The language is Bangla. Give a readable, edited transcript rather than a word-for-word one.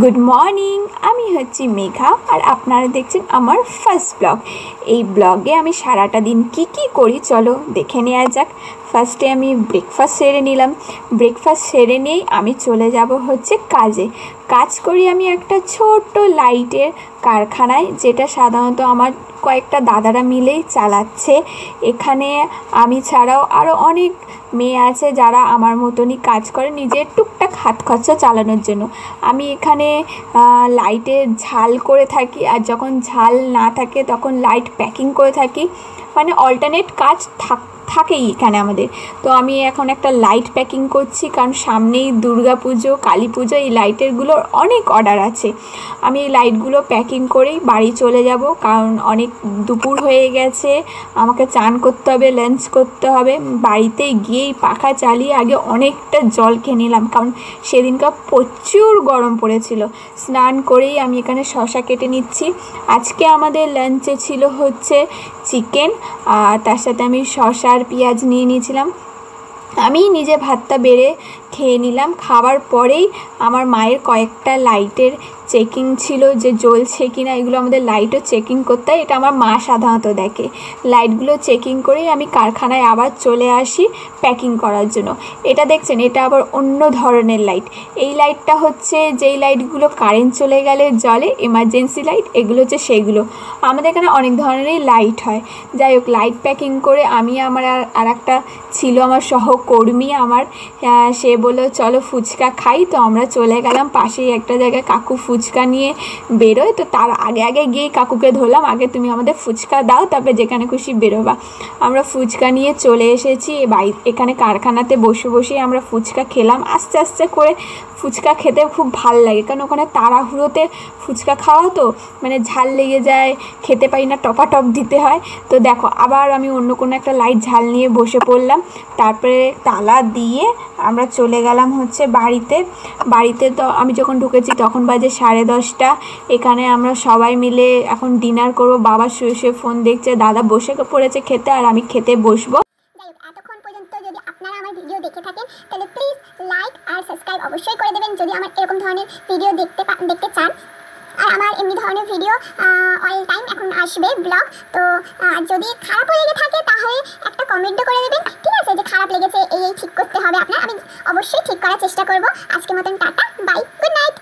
গুড মর্নিং, আমি হচ্ছি মেঘা আর আপনারা দেখছেন আমার ফার্স্ট ব্লগ। এই ব্লগে আমি সারাটা দিন কি করি চলো দেখে নেওয়া যাক। ফার্স্টে আমি ব্রেকফাস্ট সেরে নিলাম। ব্রেকফাস্ট সেরে নিয়েই আমি চলে যাব হচ্ছে কাজে। কাজ করি আমি একটা ছোট্ট লাইটের কারখানায়, যেটা সাধারণত আমার কয়েকটা দাদারা মিলেই চালাচ্ছে। এখানে আমি ছাড়াও আরও অনেক মেয়ে আছে যারা আমার মতনই কাজ করে নিজের টুকটাক হাত খরচা চালানোর জন্য। আমি এখানে লাইটের ঝাল করে থাকি, আর যখন ঝাল না থাকে তখন লাইট প্যাকিং করে থাকি। মানে অল্টারনেট কাজ থাকেই এখানে আমাদের। তো আমি এখন একটা লাইট প্যাকিং করছি, কারণ সামনেই দুর্গা পুজো, কালী পুজো, এই লাইটেরগুলোর অনেক অর্ডার আছে। আমি এই লাইটগুলো প্যাকিং করেই বাড়ি চলে যাব, কারণ অনেক দুপুর হয়ে গেছে, আমাকে চান করতে হবে, লাঞ্চ করতে হবে। বাড়িতে গিয়েই পাখা চালিয়ে আগে অনেকটা জল খেয়ে নিলাম, কারণ সেদিনকার প্রচুর গরম পড়েছিল। স্নান করেই আমি এখানে শসা কেটে নিচ্ছি। আজকে আমাদের লাঞ্চে ছিল হচ্ছে চিকেন, আর তার সাথে আমি শসা আর পেঁয়াজ নিয়ে নিয়েছিলাম। আমি নিজে ভাতটা বেড়ে খেয়ে নিলাম। খাবার পরেই আমার মায়ের কয়েকটা লাইটের চেকিং ছিল, যে জ্বলছে কিনা। এগুলো আমাদের লাইটও চেকিং করতে হয়, এটা আমার মা সাধারণত দেখে। লাইটগুলো চেকিং করেই আমি কারখানায় আবার চলে আসি প্যাকিং করার জন্য। এটা দেখছেন, এটা আবার অন্য ধরনের লাইট। এই লাইটটা হচ্ছে যেই লাইটগুলো কারেন্ট চলে গেলে জ্বলে, এমার্জেন্সি লাইট, এগুলো হচ্ছে সেইগুলো। আমাদের এখানে অনেক ধরনেরই লাইট হয়। যাই হোক, লাইট প্যাকিং করে আমি আমার আর একটা ছিল আমার সহকর্মী আমার, সে বললো চলো ফুচকা খাই। তো আমরা চলে গেলাম পাশেই একটা জায়গায়, কাকু ফুচকা নিয়ে বেরোয়। তো তার আগে গিয়ে কাকুকে ধরলাম, আগে তুমি আমাদের ফুচকা দাও, তারপরে যেখানে খুশি বেরোবা। আমরা ফুচকা নিয়ে চলে এসেছি এখানে কারখানাতে। বসে আমরা ফুচকা খেলাম। আস্তে আস্তে করে ফুচকা খেতে খুব ভাল লাগে, কারণ ওখানে তাড়াহুড়োতে ফুচকা খাওয়া, তো মানে ঝাল লেগে যায়, খেতে পারি না, টপাটপ দিতে হয়। তো দেখো, আবার আমি অন্য কোনো একটা লাইট ঝাল নিয়ে বসে পড়লাম। তারপরে তালা দিয়ে আমরা চলে গেলাম হচ্ছে বাড়িতে। তো আমি যখন ঢুকেছি তখন বাজে 10:30। এখানে আমরা সবাই মিলে এখন ডিনার করবো। বাবা শুয়ে ফোন দেখছে, দাদা বসে পড়েছে খেতে, আর আমি খেতে বসবো। এতক্ষণ পর্যন্ত যদি আপনারা আমার ভিডিও দেখে থাকেন, তাহলে প্লিজ লাইক আর সাবস্ক্রাইব অবশ্যই করে দেবেন, যদি আমার এরকম ধরনের ভিডিও দেখতে চান। আর আমার এমনি ধরনের ভিডিও অল টাইম এখন আসবে ব্লগ। তো যদি খারাপ লেগে থাকে তাহলে একটা কমেন্টও করে দেবেন, ঠিক আছে? যে খারাপ লেগেছে, এই ঠিক করতে হবে আপনার, আমি অবশ্যই ঠিক করার চেষ্টা করব। আজকের মতন টাটা, বাই, গুড নাইট।